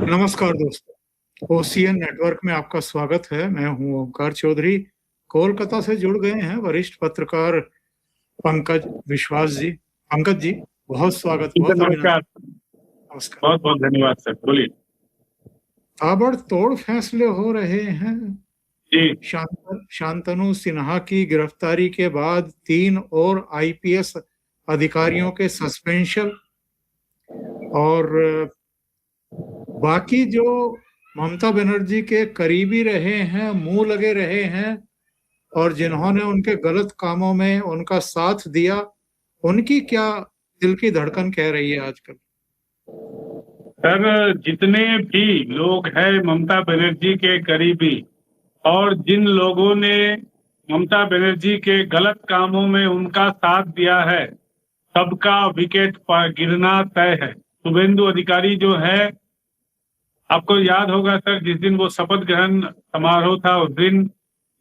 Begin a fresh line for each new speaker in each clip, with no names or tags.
नमस्कार दोस्तों, OCN network में आपका स्वागत है। मैं हूं ओमकार चौधरी। कोलकाता से जुड़ गए हैं वरिष्ठ पत्रकार पंकज विश्वास जी। पंकज जी, बहुत स्वागत,
ठीक है,
बहुत अभिनंदन।
नमस्कार।
नमस्कार।
बहुत बहुत धन्यवाद सर, बोलिए।
ताबड़तोड़ फैसले हो रहे हैं।
जी।
शांतनु सिन्हा की गिरफ्तारी के बाद 3 और आईपीएस अधिकारियों के सस्पेंशन, और बाकी जो ममता बनर्जी के करीबी रहे हैं, मुंह लगे रहे हैं, और जिन्होंने उनके गलत कामों में उनका साथ दिया, उनकी क्या दिल की धड़कन कह रही है आजकल?
सर, जितने भी लोग हैं ममता बनर्जी के करीबी और जिन लोगों ने ममता बनर्जी के गलत कामों में उनका साथ दिया है, सबका विकेट पर गिरना तय है। शुभेंदु अधिकारी जो है, आपको याद होगा सर, जिस दिन वो शपथ ग्रहण समारोह था उस दिन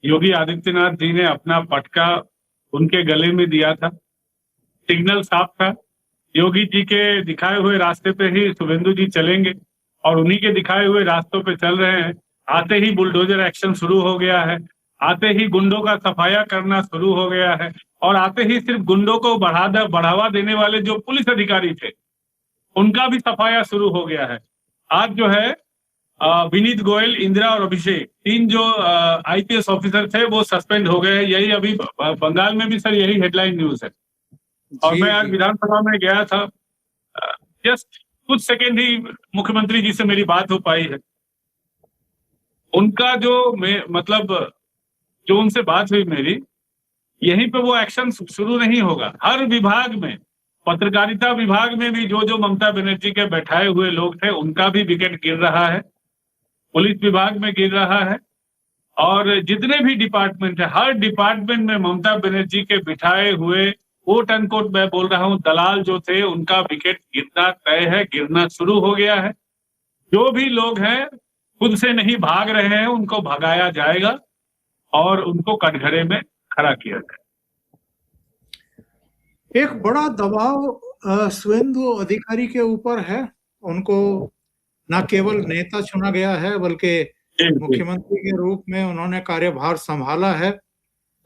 योगी आदित्यनाथ जी ने अपना पटका उनके गले में दिया था। सिग्नल साफ था, योगी जी के दिखाए हुए रास्ते पे ही शुभेंदु जी चलेंगे और उन्हीं के दिखाए हुए रास्तों पे चल रहे हैं। आते ही बुलडोजर एक्शन शुरू हो गया है, आते ही गुंडों का सफाया करना शुरू हो गया है, और आते ही सिर्फ गुंडों को बढ़ावा देने वाले जो पुलिस अधिकारी थे उनका भी सफाया शुरू हो गया है। आज जो है विनीत गोयल, इंदिरा और अभिषेक, 3 जो आईपीएस ऑफिसर थे वो सस्पेंड हो गए। यही अभी बंगाल में भी सर यही हेडलाइन न्यूज है। और मैं आज विधानसभा में गया था, जस्ट कुछ सेकेंड ही मुख्यमंत्री जी से मेरी बात हो पाई है। उनका जो मतलब जो उनसे बात हुई मेरी, यहीं पे वो एक्शन शुरू नहीं होगा। हर विभाग में, पत्रकारिता विभाग में भी जो जो ममता बनर्जी के बैठाए हुए लोग थे उनका भी विकेट गिर रहा है, पुलिस विभाग में गिर रहा है, और जितने भी डिपार्टमेंट है हर डिपार्टमेंट में ममता बनर्जी के बिठाए हुए कोट अनकोट मैं बोल रहा हूं दलाल जो थे उनका विकेट गिरना तय है, गिरना शुरू हो गया है। जो भी लोग हैं खुद से नहीं भाग रहे हैं, उनको भगाया जाएगा और उनको कटघरे में खड़ा किया जाएगा।
एक बड़ा दबाव शुभेंदु अधिकारी के ऊपर है। उनको न केवल नेता चुना गया है बल्कि मुख्यमंत्री के रूप में उन्होंने कार्यभार संभाला है।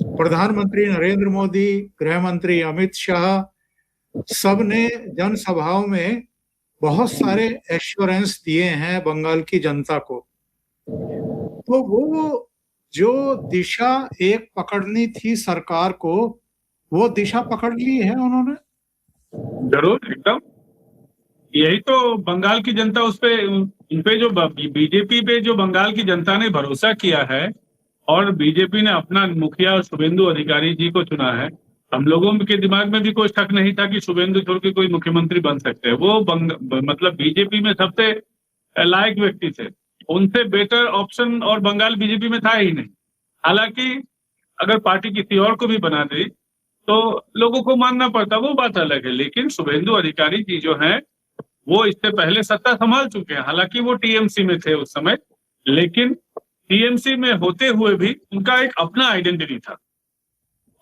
प्रधानमंत्री नरेंद्र मोदी, गृह मंत्री अमित शाह, सबने जनसभाओं में बहुत सारे एश्योरेंस दिए हैं बंगाल की जनता को। तो वो जो दिशा एक पकड़नी थी सरकार को, वो दिशा पकड़ ली है उन्होंने।
जरूर, एकदम। यही तो बंगाल की जनता उस पे जो बीजेपी पे जो बंगाल की जनता ने भरोसा किया है और बीजेपी ने अपना मुखिया शुभेंदु अधिकारी जी को चुना है। हम लोगों के दिमाग में भी कोई शक नहीं था कि शुभेंदु छोड़ के कोई मुख्यमंत्री बन सकते हैं। वो मतलब बीजेपी में सबसे लायक व्यक्ति थे, उनसे बेटर ऑप्शन और बंगाल बीजेपी में था ही नहीं। हालांकि अगर पार्टी किसी और को भी बना दी तो लोगों को मानना पड़ता, वो बात अलग है। लेकिन शुभेंदु अधिकारी जी जो हैं वो इससे पहले सत्ता संभाल चुके हैं। हालांकि वो टीएमसी में थे उस समय, लेकिन टीएमसी में होते हुए भी उनका एक अपना आइडेंटिटी था,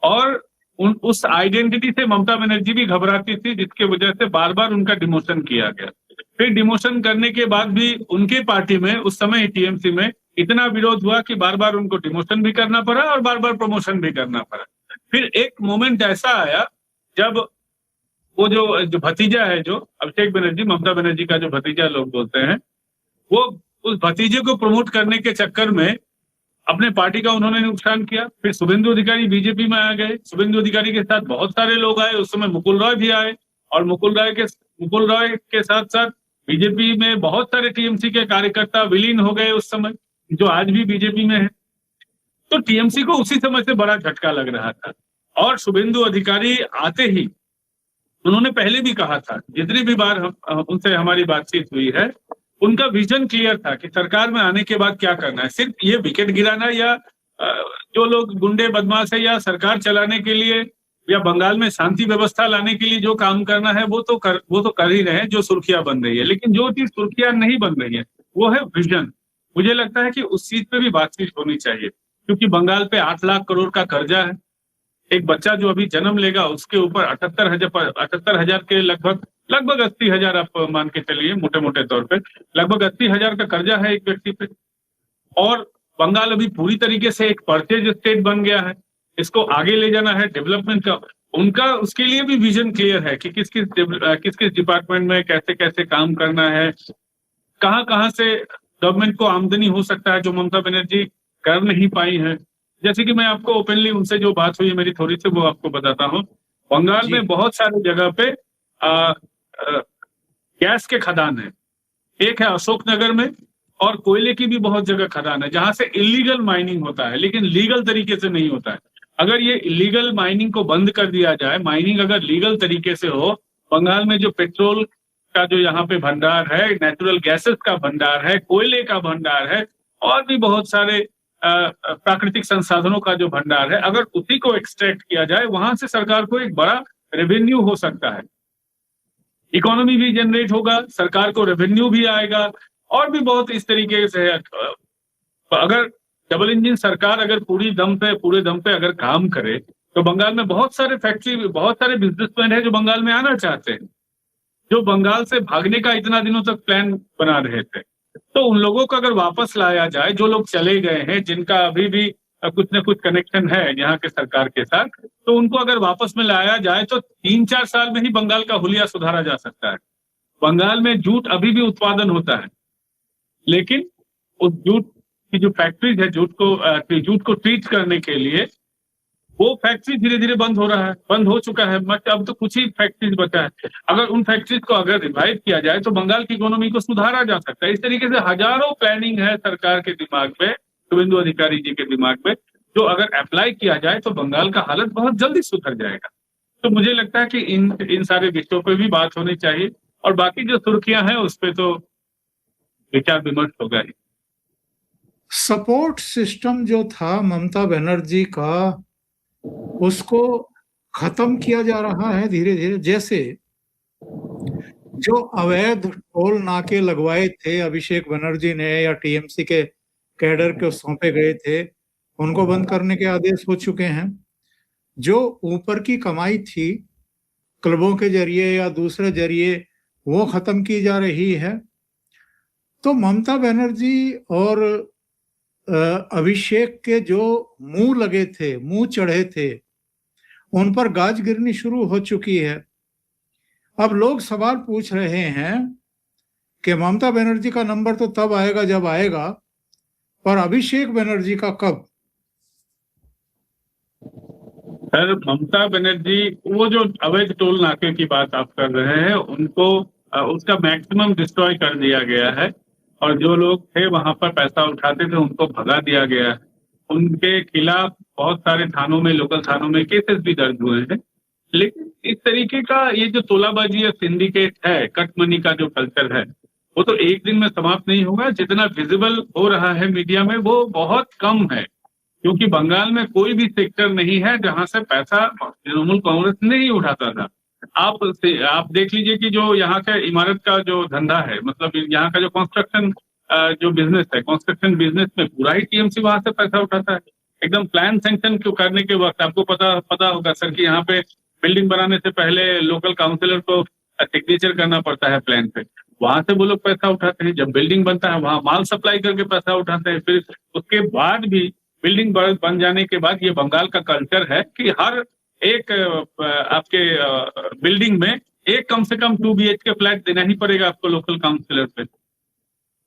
और उस आइडेंटिटी से ममता बनर्जी भी घबराती थी, जिसके वजह से बार बार उनका डिमोशन किया गया। फिर डिमोशन करने के बाद भी उनके पार्टी में उस समय टीएमसी में इतना विरोध हुआ कि बार बार उनको डिमोशन भी करना पड़ा और बार बार प्रमोशन भी करना पड़ा। फिर एक मोमेंट ऐसा आया जब वो जो भतीजा है, जो अभिषेक बनर्जी, ममता बनर्जी का जो भतीजा लोग बोलते हैं, वो उस भतीजे को प्रमोट करने के चक्कर में अपने पार्टी का उन्होंने नुकसान किया। फिर शुभेंदु अधिकारी बीजेपी में आ गए। शुभेंदु अधिकारी के साथ बहुत सारे लोग आए, उस समय मुकुल रॉय भी आए, और मुकुल रॉय के साथ साथ बीजेपी में बहुत सारे टीएमसी के कार्यकर्ता विलीन हो गए उस समय, जो आज भी बीजेपी में है। तो टीएमसी को उसी समय से बड़ा झटका लग रहा था, और शुभेंदु अधिकारी आते ही उन्होंने पहले भी कहा था, जितनी भी बार उनसे हमारी बातचीत हुई है, उनका विजन क्लियर था कि सरकार में आने के बाद क्या करना है। सिर्फ ये विकेट गिराना या जो लोग गुंडे बदमाश है या सरकार चलाने के लिए या बंगाल में शांति व्यवस्था लाने के लिए जो काम करना है वो तो कर ही रहे हैं, जो सुर्खियां बन रही है। लेकिन जो चीज सुर्खियां नहीं बन रही है वो है विजन। मुझे लगता है कि उस चीज पे भी बातचीत होनी चाहिए, क्योंकि बंगाल पे 8 लाख करोड़ का कर्जा है। एक बच्चा जो अभी जन्म लेगा उसके ऊपर 78,000 के लगभग लगभग 80,000 आप मान के चलिए मोटे मोटे तौर पे, लगभग 80,000 का कर्जा है एक व्यक्ति पे। और बंगाल अभी पूरी तरीके से एक परचेज स्टेट बन गया है, इसको आगे ले जाना है डेवलपमेंट का। उनका उसके लिए भी विजन क्लियर है कि किस किस डिपार्टमेंट में कैसे कैसे काम करना है, कहाँ कहाँ से गवर्नमेंट को आमदनी हो सकता है जो ममता बनर्जी कर नहीं पाई है। जैसे कि मैं आपको ओपनली उनसे जो बात हुई है मेरी थोड़ी सी, वो आपको बताता हूँ। बंगाल
जी
में बहुत सारी जगह पे गैस के खदान है, एक है अशोकनगर में, और कोयले की भी बहुत जगह खदान है जहां से इलीगल माइनिंग होता है, लेकिन लीगल तरीके से नहीं होता है। अगर ये इलीगल माइनिंग को बंद कर दिया जाए, माइनिंग अगर लीगल तरीके से हो, बंगाल में जो पेट्रोल का जो यहाँ पे भंडार है, नेचुरल गैसेस का भंडार है, कोयले का भंडार है, और भी बहुत सारे प्राकृतिक संसाधनों का जो भंडार है, अगर उसी को एक्सट्रैक्ट किया जाए, वहां से सरकार को एक बड़ा रेवेन्यू हो सकता है, इकोनॉमी भी जनरेट होगा, सरकार को रेवेन्यू भी आएगा, और भी बहुत इस तरीके से है। अगर डबल इंजन सरकार अगर पूरे दम पे अगर काम करे, तो बंगाल में बहुत सारे फैक्ट्री, बहुत सारे बिजनेसमैन है जो बंगाल में आना चाहते हैं, जो बंगाल से भागने का इतना दिनों तक प्लान बना रहे थे। तो उन लोगों को अगर वापस लाया जाए, जो लोग चले गए हैं, जिनका अभी भी कुछ न कुछ कनेक्शन है यहाँ के सरकार के साथ, तो उनको अगर वापस में लाया जाए तो 3-4 साल में ही बंगाल का हुलिया सुधारा जा सकता है। बंगाल में जूट अभी भी उत्पादन होता है, लेकिन उस जूट की जो फैक्ट्रीज है, जूट को ट्रीट करने के लिए, वो फैक्ट्री धीरे धीरे बंद हो चुका है। अब तो कुछ ही फैक्ट्रीज बचा है। अगर उन फैक्ट्रीज को अगर रिवाइव किया जाए तो बंगाल की इकोनॉमी को सुधारा जा सकता है। इस तरीके से हजारों प्लानिंग है सरकार के दिमाग में, शुभेंदु अधिकारी जी के दिमाग में, जो अगर अप्लाई किया जाए तो बंगाल का हालत बहुत जल्दी सुधर जाएगा। तो मुझे लगता है कि इन सारे विषयों पर भी बात होनी चाहिए, और बाकी जो सुर्खियां हैं उस पर तो विचार विमर्श होगा ही।
सपोर्ट सिस्टम जो था ममता बनर्जी का, उसको खत्म किया जा रहा है धीरे धीरे। जैसे जो अवैध टोल नाके लगवाए थे अभिषेक बनर्जी ने या टीएमसी के कैडर को सौंपे गए थे, उनको बंद करने के आदेश हो चुके हैं। जो ऊपर की कमाई थी क्लबों के जरिए या दूसरे जरिए, वो खत्म की जा रही है। तो ममता बनर्जी और अभिषेक के जो मुंह चढ़े थे, उन पर गाज गिरनी शुरू हो चुकी है। अब लोग सवाल पूछ रहे हैं कि ममता बनर्जी का नंबर तो तब आएगा जब आएगा, पर अभिषेक बनर्जी का कब?
सर, ममता बनर्जी, वो जो अवैध टोल नाके की बात आप कर रहे हैं, उनको उसका मैक्सिमम डिस्ट्रॉय कर दिया गया है, और जो लोग थे वहां पर पैसा उठाते थे उनको भगा दिया गया है। उनके खिलाफ बहुत सारे थानों में, लोकल थानों में केसेस भी दर्ज हुए हैं। लेकिन इस तरीके का ये जो तोलाबाजी या सिंडिकेट है, कट मनी का जो कल्चर है, वो तो एक दिन में समाप्त नहीं होगा। जितना विजिबल हो रहा है मीडिया में, वो बहुत कम है, क्योंकि बंगाल में कोई भी सेक्टर नहीं है जहां से पैसा तृणमूल कांग्रेस नहीं उठाता था। आप देख लीजिए कि जो यहाँ का इमारत का जो धंधा है, मतलब यहाँ का जो कंस्ट्रक्शन जो बिजनेस है, कंस्ट्रक्शन बिजनेस में पूरा ही टीएमसी वहां से पैसा उठाता है। एकदम प्लान सैंक्शन करने के वक्त आपको पता होगा सर कि यहाँ पे बिल्डिंग बनाने से पहले लोकल काउंसिलर को सिग्नेचर करना पड़ता है प्लान पे, वहां से वो लोग पैसा उठाते हैं। जब बिल्डिंग बनता है वहां माल सप्लाई करके पैसा उठाते हैं। फिर उसके बाद भी बिल्डिंग बन जाने के बाद ये बंगाल का कल्चर है कि हर एक आपके बिल्डिंग में एक कम से कम 2 BHK फ्लैट देना ही पड़ेगा आपको लोकल काउंसिलर पे।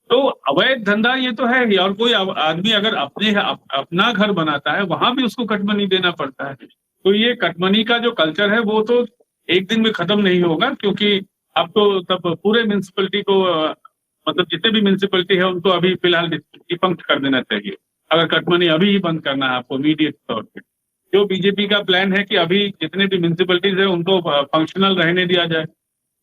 तो अवैध धंधा ये तो है ही, और कोई आदमी अगर अपना घर बनाता है वहां भी उसको कटमनी देना पड़ता है। तो ये कटमनी का जो कल्चर है वो तो एक दिन में खत्म नहीं होगा, क्योंकि आपको तब पूरे म्यूनसिपलिटी को मतलब जितने भी म्यूनसिपलिटी है उनको अभी फिलहाल डिफंक्ट कर देना चाहिए, अगर कटमनी अभी ही बंद करना है आपको इमीडिएट तौर पे। जो बीजेपी का प्लान है कि अभी जितने भी म्यूनसिपलिटीज है उनको फंक्शनल रहने दिया जाए,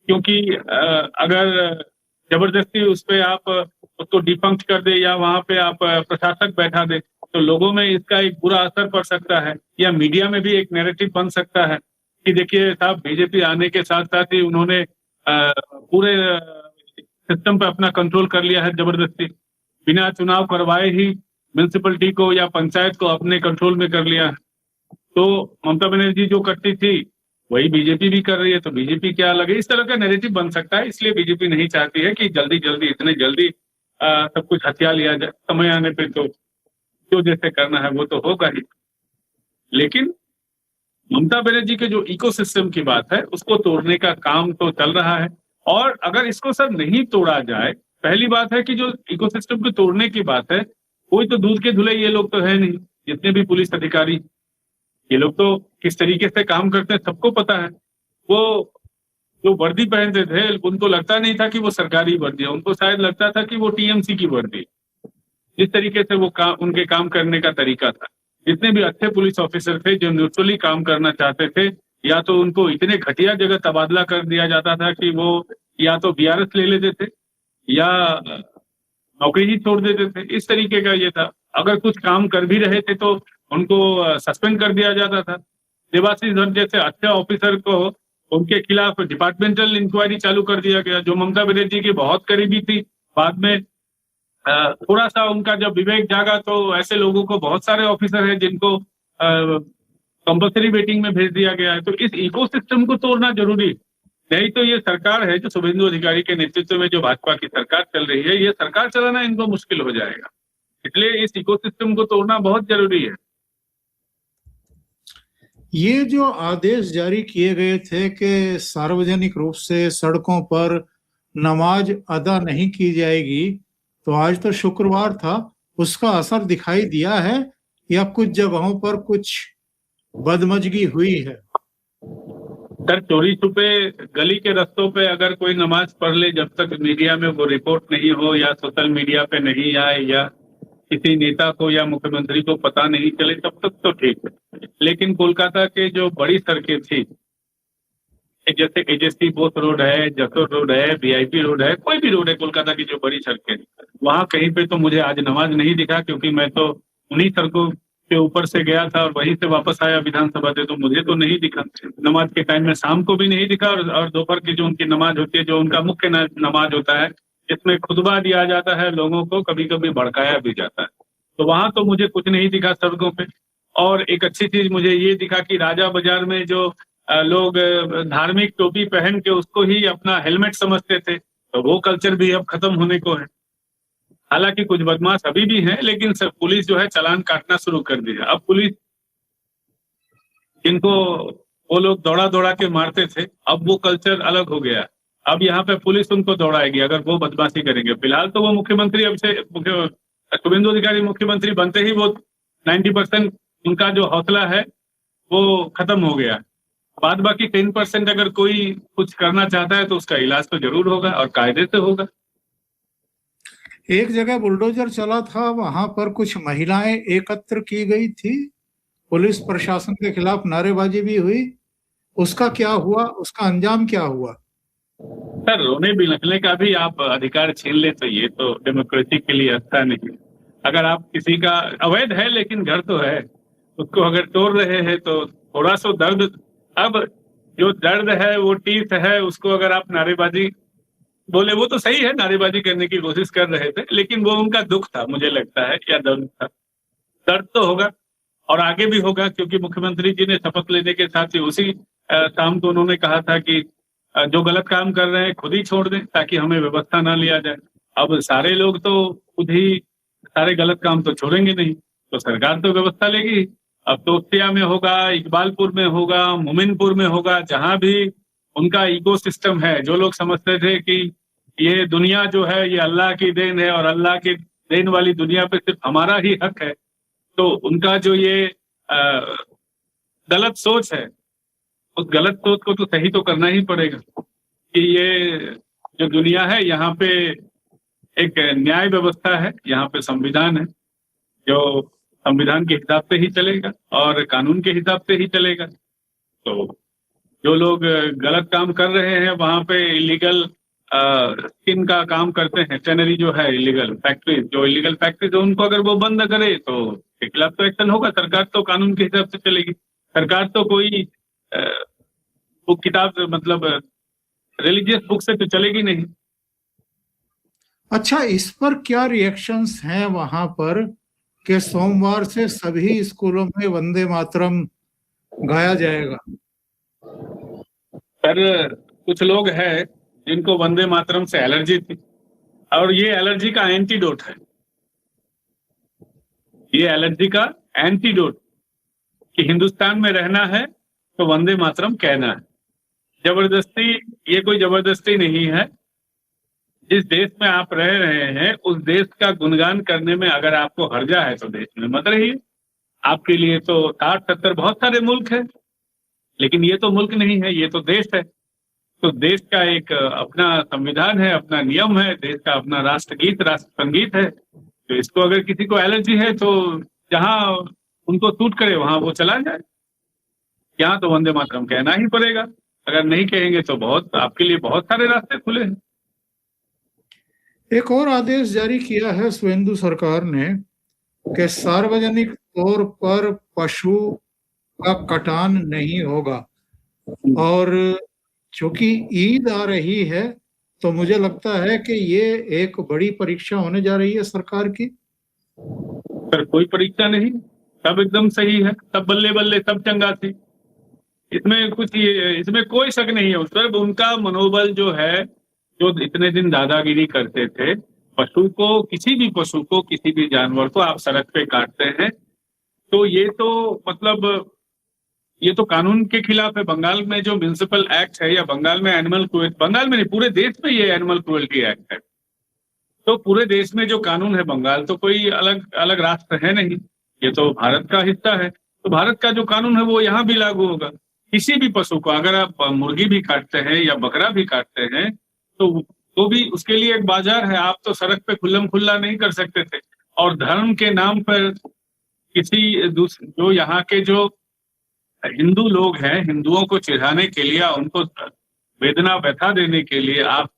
क्योंकि अगर जबरदस्ती उस पर आप उसको डिफंक्ट कर दे या वहां पे आप प्रशासक बैठा दे, तो लोगों में इसका एक बुरा असर पड़ सकता है, या मीडिया में भी एक नैरेटिव बन सकता है कि देखिए साहब, बीजेपी आने के साथ साथ ही उन्होंने पूरे सिस्टम पे अपना कंट्रोल कर लिया है, जबरदस्ती बिना चुनाव करवाए ही म्यूनसिपलिटी को या पंचायत को अपने कंट्रोल में कर लिया है। तो ममता बनर्जी जो करती थी वही बीजेपी भी कर रही है, तो बीजेपी क्या अलग है? इस तरह का नैरेटिव बन सकता है। इसलिए बीजेपी नहीं चाहती है कि जल्दी जल्दी इतने जल्दी सब कुछ हथिया लिया जाए। समय आने पे तो जो जैसे करना है वो तो होगा ही। लेकिन ममता बनर्जी के जो इकोसिस्टम की बात है उसको तोड़ने का काम तो चल रहा है। और अगर इसको सर नहीं तोड़ा जाए, पहली बात है कि जो इकोसिस्टम को तोड़ने की बात है, कोई तो दूध के धुले ये लोग तो है नहीं। जितने भी पुलिस अधिकारी, ये लोग तो किस तरीके से काम करते हैं सबको पता है। वो जो वर्दी पहनते थे उनको लगता नहीं था कि वो सरकारी वर्दी है, उनको शायद लगता था कि वो टीएमसी की वर्दी। जिस तरीके से वो उनके काम करने का तरीका था, जितने भी अच्छे पुलिस ऑफिसर थे जो न्यूट्रली काम करना चाहते थे, या तो उनको इतने घटिया जगह तबादला कर दिया जाता था कि वो या तो बीआरएस ले लेते थे या नौकरी ही छोड़ देते थे। इस तरीके का ये था। अगर कुछ काम कर भी रहे थे तो उनको सस्पेंड कर दिया जाता था। देवाशीष धर जैसे अच्छे ऑफिसर को उनके खिलाफ डिपार्टमेंटल इंक्वायरी चालू कर दिया गया, जो ममता बनर्जी की बहुत करीबी थी। बाद में थोड़ा सा उनका जब विवेक जागा तो ऐसे लोगों को, बहुत सारे ऑफिसर हैं जिनको कंपल्सरी वेटिंग में भेज दिया गया है। तो इस इकोसिस्टम को तोड़ना जरूरी। नहीं तो ये सरकार है जो शुभेंदु अधिकारी के नेतृत्व में जो भाजपा की सरकार चल रही है, ये सरकार चलाना इनको मुश्किल हो जाएगा। इसलिए इस इकोसिस्टम को तोड़ना बहुत जरूरी है।
ये जो आदेश जारी किए गए थे कि सार्वजनिक रूप से सड़कों पर नमाज अदा नहीं की जाएगी, तो आज तो शुक्रवार था, उसका असर दिखाई दिया है या कुछ जगहों पर कुछ बदमजगी हुई है?
सर, चोरी छुपे गली के रास्तों पे अगर कोई नमाज पढ़ ले, जब तक मीडिया में वो रिपोर्ट नहीं हो या सोशल मीडिया पे नहीं आए या किसी नेता को या मुख्यमंत्री को पता नहीं चले, तब तक तो ठीक है। लेकिन कोलकाता के जो बड़ी सड़कें थी, जैसे एजेसी बोस रोड है, जसोर रोड है, वीआईपी रोड है, कोई भी रोड है कोलकाता की जो बड़ी सड़कें, वहां कहीं पे तो मुझे आज नमाज नहीं दिखा, क्योंकि मैं तो उन्हीं सड़कों के ऊपर से गया था और वहीं से वापस आया विधानसभा से, तो मुझे तो नहीं दिखा नमाज के टाइम में। शाम को भी नहीं दिखा, और दोपहर की जो उनकी नमाज होती है, जो उनका मुख्य नमाज होता है, इसमें खुतबा दिया जाता है, लोगों को कभी कभी भड़काया भी जाता है, तो वहां तो मुझे कुछ नहीं दिखा सड़कों पे। और एक अच्छी चीज मुझे ये दिखा कि राजा बाजार में जो लोग धार्मिक टोपी पहन के उसको ही अपना हेलमेट समझते थे, तो वो कल्चर भी अब खत्म होने को है। हालांकि कुछ बदमाश अभी भी हैं, लेकिन सब पुलिस जो है चालान काटना शुरू कर दिया। अब पुलिस, जिनको वो लोग दौड़ा दौड़ा के मारते थे, अब वो कल्चर अलग हो गया। अब यहाँ पे पुलिस उनको दौड़ाएगी अगर वो बदमाशी करेंगे। फिलहाल तो वो मुख्यमंत्री, अब से शुभेंदु अधिकारी मुख्यमंत्री बनते ही वो 90% उनका जो हौसला है वो खत्म हो गया। बाद बाकी 10% अगर कोई कुछ करना चाहता है तो उसका इलाज तो जरूर होगा और कायदे से होगा।
एक जगह बुलडोजर चला था, वहां पर कुछ महिलाएं एकत्र की गई थी, पुलिस प्रशासन के खिलाफ नारेबाजी भी हुई, उसका क्या हुआ? उसका अंजाम क्या हुआ?
सर, रोने बिलखने का भी आप अधिकार छीन ले तो ये तो डेमोक्रेसी के लिए अच्छा नहीं। अगर आप किसी का अवैध है लेकिन घर तो है, उसको अगर तोड़ रहे हैं तो थोड़ा सा दर्द, अब जो दर्द है वो टीथ है, उसको अगर आप नारेबाजी बोले, वो तो सही है, नारेबाजी करने की कोशिश कर रहे थे, लेकिन वो उनका दुख था मुझे लगता है, या दर्द था। दर्द तो होगा और आगे भी होगा, क्योंकि मुख्यमंत्री जी ने शपथ लेने के साथ ही उसी शाम को उन्होंने कहा था कि जो गलत काम कर रहे हैं खुद ही छोड़ दें ताकि हमें व्यवस्था ना लिया जाए। अब सारे लोग तो खुद ही सारे गलत काम तो छोड़ेंगे नहीं, तो सरकार तो व्यवस्था लेगी। अब तोतिया में होगा, इकबालपुर में होगा, मोमिनपुर में होगा, जहां भी उनका इकोसिस्टम है, जो लोग समझते थे कि ये दुनिया जो है ये अल्लाह की देन है और अल्लाह की देन वाली दुनिया पे सिर्फ हमारा ही हक है, तो उनका जो ये गलत सोच है, उस गलत सोच को तो सही तो करना ही पड़ेगा कि ये जो दुनिया है यहाँ पे एक न्याय व्यवस्था है, यहाँ पे संविधान है, जो संविधान के हिसाब से ही चलेगा और कानून के हिसाब से ही चलेगा। तो जो लोग गलत काम कर रहे हैं वहाँ पे इलीगल स्किन का काम करते हैं, टेनरी जो है इलीगल फैक्ट्रीज, जो इलीगल फैक्ट्रीज है उनको अगर वो बंद करे तो के खिलाफ तो एक्शन होगा। सरकार तो कानून के हिसाब से चलेगी, सरकार तो कोई बुक किताब मतलब रिलीजियस बुक से तो चलेगी नहीं।
अच्छा, इस पर क्या रिएक्शंस हैं वहां पर कि सोमवार से सभी स्कूलों में वंदे मातरम गाया जाएगा?
सर कुछ लोग हैं जिनको वंदे मातरम से एलर्जी थी, और ये एलर्जी का एंटीडोट है, ये एलर्जी का एंटीडोट कि हिंदुस्तान में रहना है तो वंदे मातरम कहना है। जबरदस्ती, ये कोई जबरदस्ती नहीं है। जिस देश में आप रह रहे हैं उस देश का गुणगान करने में अगर आपको हर्जा है तो देश में मत रहिए। आपके लिए तो 60-70 बहुत सारे मुल्क है, लेकिन ये तो मुल्क नहीं है, ये तो देश है। तो देश का एक अपना संविधान है, अपना नियम है, देश का अपना राष्ट्रगीत, राष्ट्र संगीत है। तो इसको अगर किसी को एलर्जी है तो जहां उनको सूट करे वहां वो चला जाए। यहाँ तो वंदे मातरम कहना ही पड़ेगा, अगर नहीं कहेंगे तो बहुत आपके लिए बहुत सारे रास्ते खुले हैं।
एक और आदेश जारी किया है शुभेंदु सरकार ने कि सार्वजनिक तौर पर पशु का कटान नहीं होगा, और चूंकि ईद आ रही है तो मुझे लगता है कि ये एक बड़ी परीक्षा होने जा रही है सरकार की।
पर कोई परीक्षा नहीं, सब एकदम सही है, सब बल्ले बल्ले, सब चंगा थी। इसमें कोई शक नहीं है उस पर। उनका मनोबल जो है, जो इतने दिन दादागिरी करते थे, पशु को, किसी भी पशु को, किसी भी जानवर को आप सड़क पे काटते हैं तो ये तो मतलब ये तो कानून के खिलाफ है। बंगाल में जो म्युनिसिपल एक्ट है, या बंगाल में एनिमल क्रुएल्टी, बंगाल में नहीं पूरे देश में ये एनिमल क्रुएल्टी एक्ट है। तो पूरे देश में जो कानून है, बंगाल तो कोई अलग अलग राष्ट्र है नहीं, ये तो भारत का हिस्सा है। तो भारत का जो कानून है वो यहाँ भी लागू होगा। किसी भी पशु को, अगर आप मुर्गी भी काटते हैं या बकरा भी काटते हैं तो भी उसके लिए एक बाजार है। आप तो सड़क पे खुल्लम खुल्ला नहीं कर सकते थे। और धर्म के नाम पर किसी जो यहाँ के जो हिंदू लोग हैं, हिंदुओं को चिढ़ाने के लिए, उनको वेदना व्यथा देने के लिए आप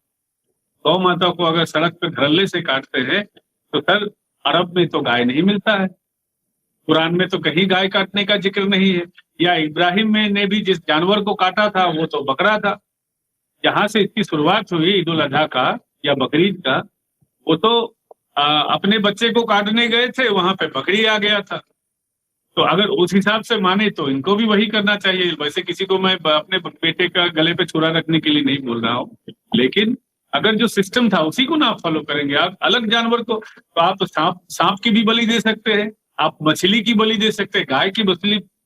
गौ माता को अगर सड़क पे धरल्ले से काटते हैं तो सर, अरब में तो गाय नहीं मिलता है, कुरान में तो कहीं गाय काटने का जिक्र नहीं है। या इब्राहिम ने भी जिस जानवर को काटा था वो तो बकरा था। जहां से इसकी शुरुआत हुई ईद उल अजहा का या बकरीद का, वो तो अपने बच्चे को काटने गए थे, वहां पे बकरी आ गया था। तो अगर उस हिसाब से माने तो इनको भी वही करना चाहिए। वैसे किसी को मैं अपने बेटे का गले पे छुरा रखने के लिए नहीं बोल रहा हूँ, लेकिन अगर जो सिस्टम था उसी को ना आप फॉलो करेंगे, आप अलग जानवर को, तो आप सांप की भी बलि दे सकते हैं, आप मछली की बलि दे सकते हैं। गाय की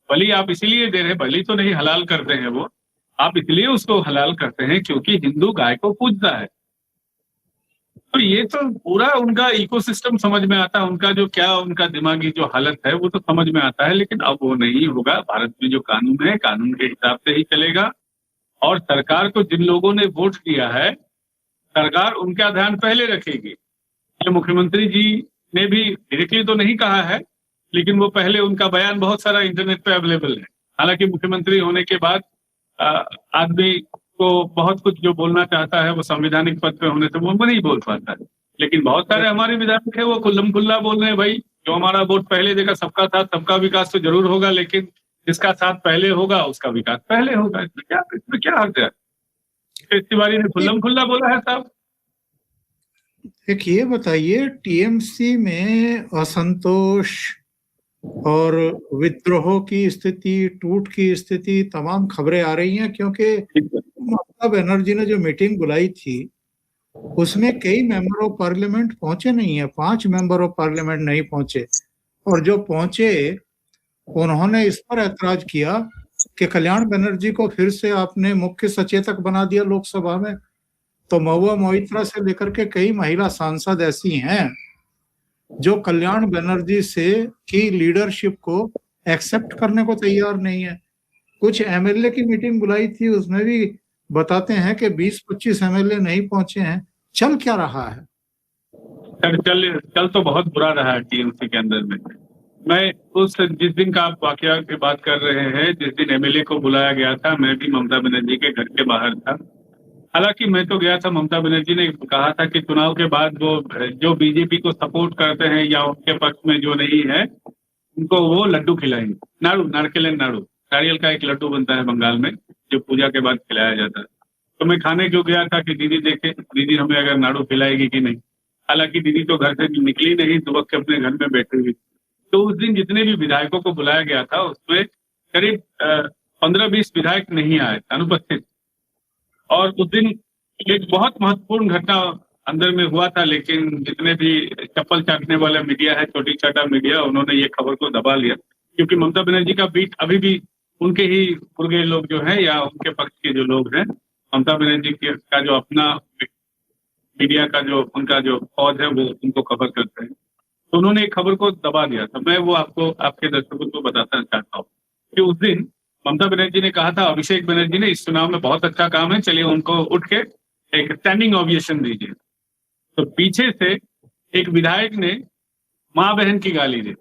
बलि आप इसीलिए दे रहे हैं, बलि तो नहीं, हलाल करते हैं वो, आप इसलिए उसको हलाल करते हैं क्योंकि हिंदू गाय को पूजता है। तो ये तो पूरा उनका इकोसिस्टम समझ में आता है, उनका जो क्या, उनका दिमागी जो हालत है वो तो समझ में आता है। लेकिन अब वो नहीं होगा। भारत में जो कानून है, कानून के हिसाब से ही चलेगा। और सरकार को जिन लोगों ने वोट दिया है, सरकार उनका ध्यान पहले रखेगी। मुख्यमंत्री जी ने भी डायरेक्टली तो नहीं कहा है, लेकिन वो पहले, उनका बयान बहुत सारा इंटरनेट पे अवेलेबल है। हालांकि मुख्यमंत्री होने के बाद आदमी को बहुत कुछ जो बोलना चाहता है वो संवैधानिक पद पे होने से वो नहीं बोल पाता है। लेकिन बहुत सारे हमारे विधायक है वो खुल्लम खुल्ला बोल रहे हैं, भाई जो हमारा वोट पहले देगा, सबका साथ सबका विकास तो जरूर होगा, लेकिन जिसका साथ पहले होगा उसका विकास पहले होगा। इसमें क्या हर्ज है? तिवारी ने खुल्लम खुल्ला बोला है साहब।
एक ये बताइए, टीएमसी में असंतोष और विद्रोह की स्थिति, टूट की स्थिति, तमाम खबरें आ रही हैं, क्योंकि ममता बनर्जी ने जो मीटिंग बुलाई थी उसमें कई मेंबर ऑफ पार्लियामेंट पहुंचे नहीं है, 5 मेंबर ऑफ पार्लियामेंट नहीं पहुंचे, और जो पहुंचे उन्होंने इस पर ऐतराज किया कि कल्याण बनर्जी को फिर से आपने मुख्य सचेतक बना दिया लोकसभा में। तो महुआ मोइत्रा से लेकर के कई महिला सांसद ऐसी हैं जो कल्याण बनर्जी से की लीडरशिप को एक्सेप्ट करने को तैयार नहीं है। कुछ एमएलए की मीटिंग बुलाई थी, उसमें भी बताते हैं कि 20-25 एमएलए नहीं पहुंचे हैं। चल क्या रहा है?
चल तो बहुत बुरा रहा है टीएमसी के अंदर में। मैं जिस दिन का आप वाकया की बात कर रहे हैं, जिस दिन एमएलए को बुलाया गया था, मैं भी ममता बनर्जी के घर के बाहर था। हालांकि मैं तो गया था, ममता बनर्जी ने कहा था कि चुनाव के बाद वो जो बीजेपी को सपोर्ट करते हैं या उनके पक्ष में जो नहीं है, उनको वो लड्डू खिलाएंगे। नारियल नारियल का एक लड्डू बनता है बंगाल में, जो पूजा के बाद खिलाया जाता है। तो मैं खाने क्यों गया था कि दीदी देखे, दीदी हमें अगर नाड़ू खिलाएगी कि नहीं। हालांकि दीदी तो घर से निकली नहीं, सुबह के अपने घर में बैठी हुई। तो उस दिन जितने भी विधायकों को बुलाया गया था उसमें करीब 15-20 विधायक नहीं आए, अनुपस्थित। और उस दिन एक बहुत महत्वपूर्ण घटना अंदर में हुआ था, लेकिन जितने भी चप्पल चाटने वाला मीडिया है, छोटी चाटा मीडिया, उन्होंने ये खबर को दबा लिया, क्योंकि ममता बनर्जी का बीट अभी भी उनके ही पुरगे लोग जो है या उनके पक्ष के जो लोग हैं, ममता बनर्जी का जो अपना मीडिया का जो उनका जो फौज है वो उनको खबर करते हैं, तो उन्होंने एक खबर को दबा दिया था। मैं वो आपको आपके दर्शकों को बताना चाहता हूँ कि उस दिन ममता बनर्जी ने कहा था अभिषेक बनर्जी ने इस चुनाव में बहुत अच्छा काम है, चलिए उनको उठ के एक स्टैंडिंग ओवेशन दीजिए। तो पीछे से एक विधायक ने माँ बहन की गाली दी,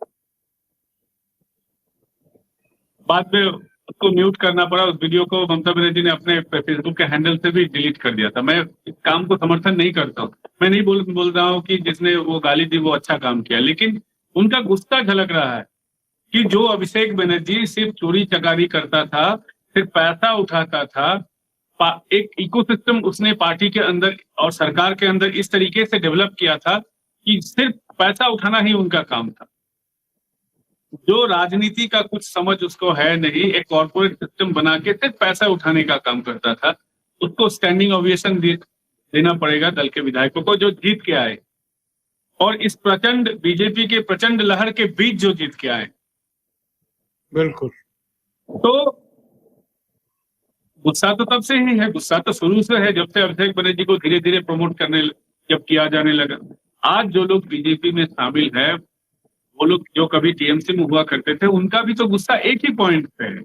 बाद में उसको म्यूट करना पड़ा। उस वीडियो को ममता बनर्जी ने अपने फेसबुक के हैंडल से भी डिलीट कर दिया था। मैं इस काम को समर्थन नहीं करता हूँ, मैं नहीं बोल रहा हूँ कि जिसने वो गाली दी वो अच्छा काम किया, लेकिन उनका गुस्सा झलक रहा है कि जो अभिषेक बनर्जी सिर्फ चोरी चकारी करता था, सिर्फ पैसा उठाता था, एक इकोसिस्टम उसने पार्टी के अंदर और सरकार के अंदर इस तरीके से डेवलप किया था कि सिर्फ पैसा उठाना ही उनका काम था। जो राजनीति का कुछ समझ उसको है नहीं, एक कॉर्पोरेट सिस्टम बना के सिर्फ पैसा उठाने का काम करता था, उसको स्टैंडिंग ओवेशन देना पड़ेगा दल के विधायकों को जो जीत के आए, और इस प्रचंड बीजेपी के प्रचंड लहर के बीच जो जीत के आए।
बिल्कुल।
तो गुस्सा तो तब से ही है, गुस्सा तो शुरू से है, जब से अभिषेक बनर्जी को धीरे धीरे प्रमोट करने जब किया जाने लगा। आज जो लोग बीजेपी में शामिल है, वो लोग जो कभी टीएमसी में हुआ करते थे, उनका भी तो गुस्सा एक ही पॉइंट पे है,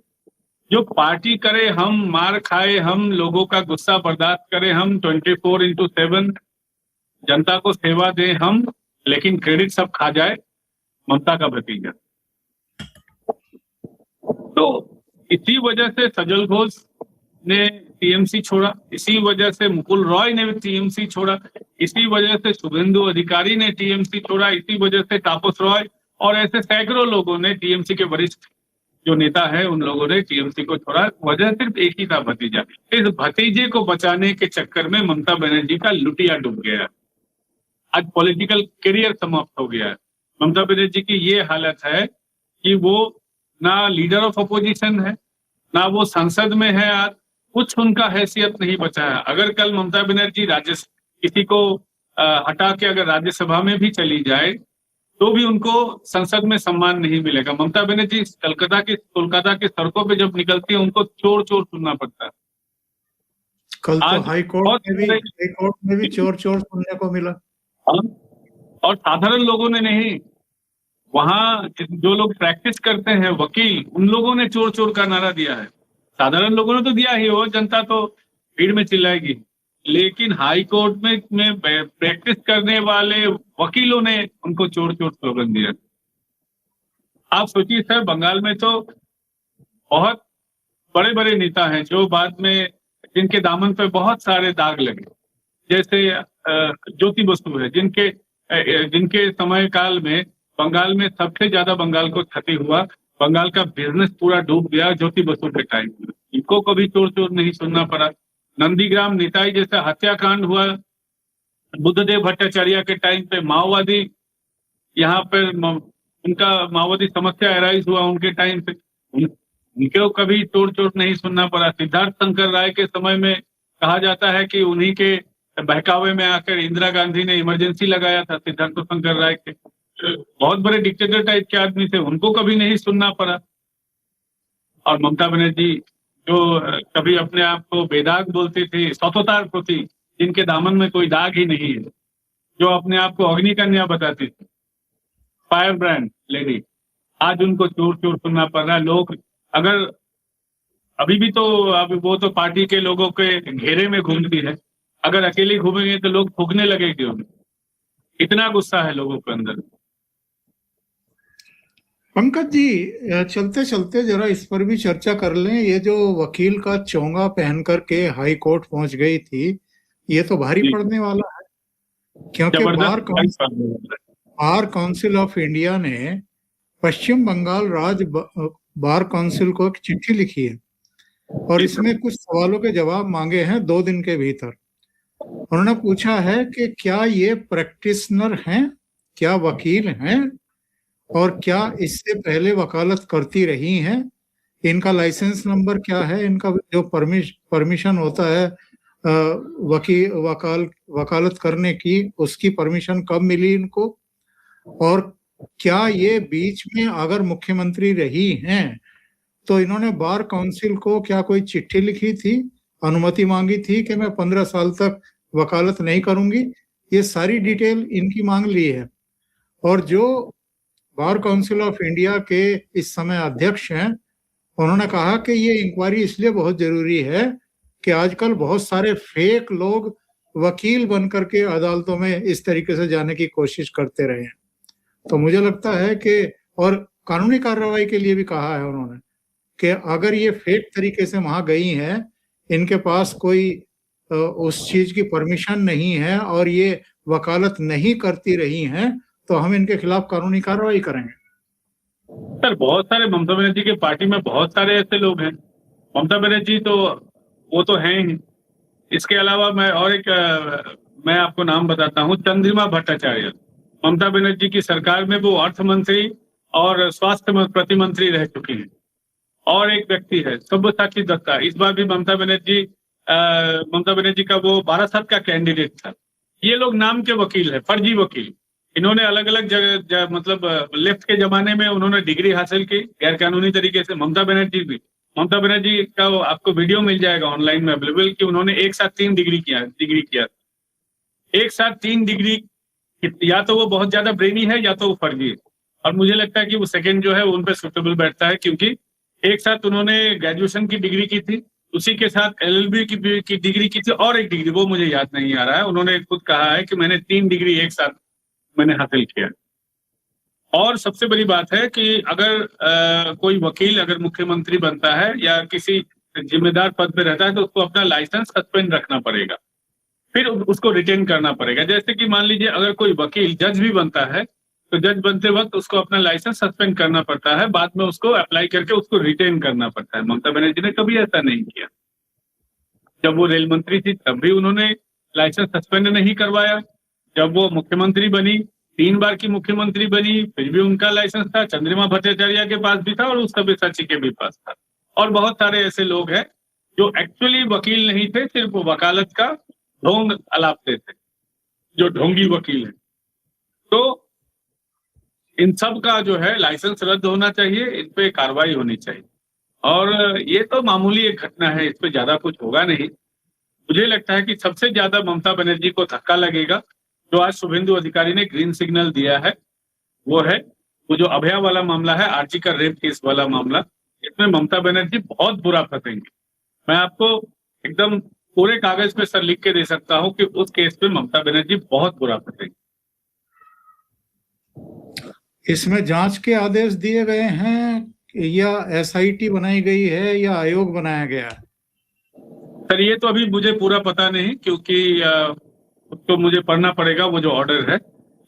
जो पार्टी करे हम, मार खाए हम, लोगों का गुस्सा बर्दाश्त करें हम, 24/7 जनता को सेवा दें हम, लेकिन क्रेडिट सब खा जाए ममता का भतीजा। तो इसी वजह से सजल घोष ने टीएमसी छोड़ा, इसी वजह से मुकुल रॉय ने टीएमसी छोड़ा, इसी वजह से शुभेंदु अधिकारी ने टीएमसी छोड़ा, इसी वजह से तापस रॉय और ऐसे सैकड़ों लोगों ने, टीएमसी के वरिष्ठ जो नेता है उन लोगों ने टीएमसी को छोड़ा। वजह सिर्फ एक ही था, भतीजा। इस भतीजे को बचाने के चक्कर में ममता बनर्जी का लुटिया डूब गया, आज पॉलिटिकल करियर समाप्त हो गया है। ममता बनर्जी की ये हालत है कि वो ना लीडर ऑफ अपोजिशन है, ना वो संसद में है, आज कुछ उनका हैसियत नहीं बचा है। अगर कल ममता बनर्जी किसी को हटा के अगर राज्यसभा में भी चली जाए तो भी उनको संसद में सम्मान नहीं मिलेगा। ममता बनर्जी कोलकाता के सड़कों पे जब निकलती है उनको चोर चोर सुनना पड़ता है।
कल तो हाई कोर्ट में भी चोर चोर सुनने को मिला।
और साधारण लोगों ने नहीं, वहां जो लोग प्रैक्टिस करते हैं वकील, उन लोगों ने चोर चोर का नारा दिया है। साधारण लोगों ने तो दिया ही हो, जनता तो भीड़ में चिल्लाएगी, लेकिन हाई कोर्ट में प्रैक्टिस करने वाले वकीलों ने उनको चोर चोर स्लोगन दिया। आप सोचिए सर, बंगाल में तो बहुत बड़े बड़े नेता हैं जो बाद में जिनके दामन पे बहुत सारे दाग लगे, जैसे ज्योति बसु है, जिनके समय काल में बंगाल में सबसे ज्यादा बंगाल को क्षति हुआ, बंगाल का बिजनेस पूरा डूब गया ज्योति बसु के टाइम में। इनको कभी चोर चोर नहीं सुनना पड़ा। नंदीग्राम निताई जैसा हत्याकांड हुआ बुद्धदेव भट्टाचार्य के टाइम पे, माओवादी यहाँ पे उनका माओवादी समस्या अराइज हुआ उनके टाइम पे, उनको कभी चोर चोर नहीं सुनना पड़ा। सिद्धार्थ शंकर राय के समय में कहा जाता है कि उन्हीं के बहकावे में आकर इंदिरा गांधी ने इमरजेंसी लगाया था। सिद्धार्थ शंकर राय के बहुत बड़े डिक्टेटर टाइप के आदमी थे, उनको कभी नहीं सुनना पड़ा। और ममता बनर्जी जो कभी अपने आप को बेदाग बोलती थी, सौतोतार थी, जिनके दामन में कोई दाग ही नहीं है, जो अपने आप को अग्नि कन्या बताती थी, फायर ब्रांड लेडी, आज उनको चोर चोर सुनना पड़ रहा है। लोग अगर अभी भी तो अभी वो तो पार्टी के लोगों के घेरे में घूमती है, अगर अकेले घूमेंगे तो लोग थूकने लगेंगे उन्हें, इतना गुस्सा है लोगों के अंदर।
पंकज जी, चलते चलते जरा इस पर भी चर्चा कर लें। ये जो वकील का चोंगा पहन करके हाई कोर्ट पहुंच गई थी, ये तो भारी पड़ने वाला है, क्योंकि बार काउंसिल ऑफ इंडिया ने पश्चिम बंगाल राज्य बार काउंसिल को एक चिट्ठी लिखी है और इसमें कुछ सवालों के जवाब मांगे हैं 2 दिन के भीतर। उन्होंने पूछा है कि क्या ये प्रैक्टिशनर हैं, क्या वकील हैं, और क्या इससे पहले वकालत करती रही हैं, इनका लाइसेंस नंबर क्या है, इनका जो परमिशन होता है वकालत करने की, उसकी परमिशन कब मिली इनको, और क्या ये बीच में अगर मुख्यमंत्री रही हैं तो इन्होंने बार काउंसिल को क्या कोई चिट्ठी लिखी थी, अनुमति मांगी थी कि मैं 15 साल तक वकालत नहीं करूंगी? ये सारी डिटेल इनकी मांग ली है। और जो बार काउंसिल ऑफ इंडिया के इस समय अध्यक्ष हैं, उन्होंने कहा कि ये इंक्वायरी इसलिए बहुत जरूरी है कि आजकल बहुत सारे फेक लोग वकील बनकर के अदालतों में इस तरीके से जाने की कोशिश करते रहे हैं। तो मुझे लगता है कि, और कानूनी कार्रवाई के लिए भी कहा है उन्होंने, कि अगर ये फेक तरीके से वहां गई हैं, इनके पास कोई उस चीज की परमिशन नहीं है और ये वकालत नहीं करती रही हैं, तो हम इनके खिलाफ कानूनी कार्रवाई करेंगे।
सर, बहुत सारे ममता बनर्जी के पार्टी में बहुत सारे ऐसे लोग हैं। ममता बनर्जी तो वो तो हैं ही। इसके अलावा मैं आपको नाम बताता हूँ, चंद्रिमा भट्टाचार्य। ममता बनर्जी की सरकार में वो अर्थ मंत्री और स्वास्थ्य प्रतिमंत्री रह चुकी हैं। और एक व्यक्ति है सब्यसाची दत्ता, इस बार भी ममता बनर्जी का वो बारासात का कैंडिडेट था। ये लोग नाम के वकील है, फर्जी वकील। इन्होंने अलग अलग जगह मतलब लेफ्ट के जमाने में उन्होंने डिग्री हासिल की गैर कानूनी तरीके से। ममता बनर्जी का आपको वीडियो मिल जाएगा ऑनलाइन में अवेलेबल, कि उन्होंने एक साथ 3 डिग्री किया। एक साथ 3 डिग्री, या तो वो बहुत ज्यादा ब्रेनी है या तो वो फर्जी है। और मुझे लगता है कि वो सेकंड जो है उन पे सुटेबल बैठता है, क्योंकि एक साथ उन्होंने ग्रेजुएशन की डिग्री की थी, उसी के साथ LLB की डिग्री की थी, और एक डिग्री वो मुझे याद नहीं आ रहा है। उन्होंने खुद कहा है कि मैंने 3 डिग्री एक साथ मैंने हासिल किया। और सबसे बड़ी बात है कि अगर कोई वकील अगर मुख्यमंत्री बनता है या किसी जिम्मेदार पद पे रहता है, तो उसको अपना लाइसेंस सस्पेंड रखना पड़ेगा, फिर उसको रिटेन करना पड़ेगा। जैसे कि मान लीजिए अगर कोई वकील जज भी बनता है, तो जज बनते वक्त उसको अपना लाइसेंस सस्पेंड करना पड़ता है, बाद में उसको अप्लाई करके उसको रिटेन करना पड़ता है। ममता बनर्जी ने कभी ऐसा नहीं किया। जब वो रेल मंत्री थी तब भी उन्होंने लाइसेंस सस्पेंड नहीं करवाया। जब वो मुख्यमंत्री बनी, 3 बार की मुख्यमंत्री बनी, फिर भी उनका लाइसेंस था। चंद्रिमा भट्टाचार्य के पास भी था और उस सब्यसाची के भी पास था। और बहुत सारे ऐसे लोग हैं जो एक्चुअली वकील नहीं थे, सिर्फ वकालत का ढोंग अलापते थे, जो ढोंगी वकील है। तो इन सब का जो है लाइसेंस रद्द होना चाहिए, इन पे कार्रवाई होनी चाहिए। और ये तो मामूली एक घटना है, इस पे ज्यादा कुछ होगा नहीं। मुझे लगता है कि सबसे ज्यादा ममता बनर्जी को धक्का लगेगा जो आज शुभेंदु अधिकारी ने ग्रीन सिग्नल दिया है, वो जो अभया वाला मामला है, आरजी का रेप केस वाला मामला। इसमें ममता बनर्जी बहुत बुरा फंसेंगे। मैं आपको एकदम पूरे कागज पे सर लिख के दे सकता हूं कि उस केस पे ममता बनर्जी बहुत बुरा फंसेंगे।
इसमें जांच के आदेश दिए गए हैं या SIT बनाई गई है या आयोग बनाया गया है?
सर, ये तो अभी मुझे पूरा पता नहीं, क्योंकि तो मुझे पढ़ना पड़ेगा वो जो ऑर्डर है।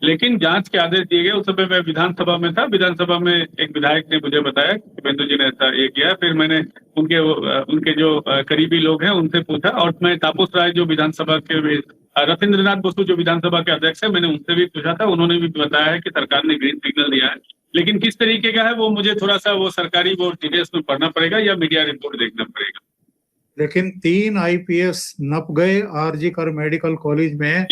लेकिन जांच के आदेश दिए गए। उस समय मैं विधानसभा में था। विधानसभा में एक विधायक ने मुझे बताया कि शुभेंदु जी ने ऐसा ये किया। फिर मैंने उनके जो करीबी लोग हैं उनसे पूछा, और मैं तापस राय जो विधानसभा के रविंद्रनाथ बसु जो विधानसभा के अध्यक्ष है, मैंने उनसे भी पूछा था। उन्होंने भी बताया है कि सरकार ने ग्रीन सिग्नल दिया है, लेकिन किस तरीके का है वो मुझे थोड़ा सा वो सरकारी वो डिटेल्स में पढ़ना पड़ेगा या मीडिया रिपोर्ट देखना पड़ेगा।
लेकिन 3 IPS नप गए RG कर मेडिकल कॉलेज में,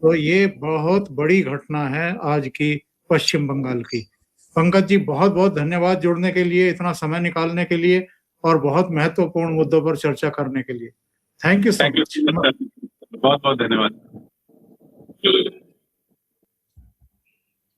तो ये बहुत बड़ी घटना है आज की पश्चिम बंगाल की। पंकज जी, बहुत बहुत धन्यवाद जुड़ने के लिए, इतना समय निकालने के लिए और बहुत महत्वपूर्ण मुद्दों पर चर्चा करने के लिए। Thank you so much.
बहुत बहुत धन्यवाद।